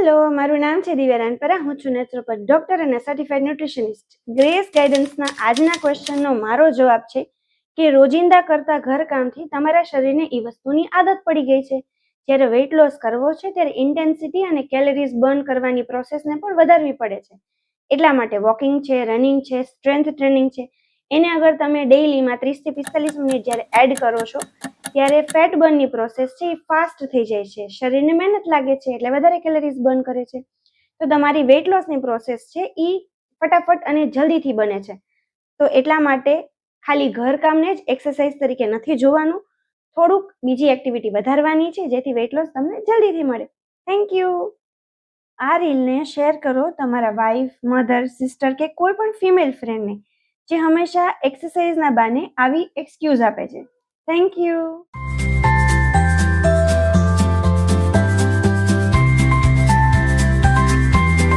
Hello, મારું નામ છે દિવ્યા રાનપરા. હું છું નેચરોપેથ ડોક્ટર અને સર્ટિફાઈડ ન્યુટ્રિશનિસ્ટ. ગ્રેસ ગાઈડન્સના આજના ક્વેશ્ચનનો મારો જવાબ છે કે રોજિંદા કરતા ઘરકામથી તમારા શરીરને એ વસ્તુની આદત પડી ગઈ છે. જ્યારે વેઇટ લોસ કરવો છે ત્યારે ઇન્ટેન્સિટી અને કેલરીઝ બર્ન કરવાની પ્રોસેસને પણ વધારવી પડે છે. એટલા માટે વોકિંગ છે, રનિંગ છે, સ્ટ્રેન્થ ટ્રેનિંગ છે, એને અગર તમે ડેઇલીમાં 30 થી 45 મિનિટ જ્યારે એડ કરો છો ત્યારે ફેટ બર્નની પ્રોસેસ છે એ ફાસ્ટ થઈ જાય છે. શરીરને મહેનત લાગે છે એટલે વધારે કેલરીઝ બર્ન કરે છે. તો તમારી વેઇટ લોસની પ્રોસેસ છે એ ફટાફટ અને જલ્દીથી બને છે. તો એટલા માટે ખાલી ઘરકામને જ એક્સરસાઇઝ તરીકે નથી જોવાનું, થોડુંક બીજી એક્ટિવિટી વધારવાની છે જેથી વેઇટ લોસ તમને જલ્દીથી મળે. Thank you. આ રીલને શેર કરો તમારા વાઈફ, મધર, સિસ્ટર કે કોઈ પણ ફિમેલ ફ્રેન્ડને જે હંમેશા એક્સરસાઇઝના બહાને આવી એક્સક્યુઝ આપે છે. Thank you.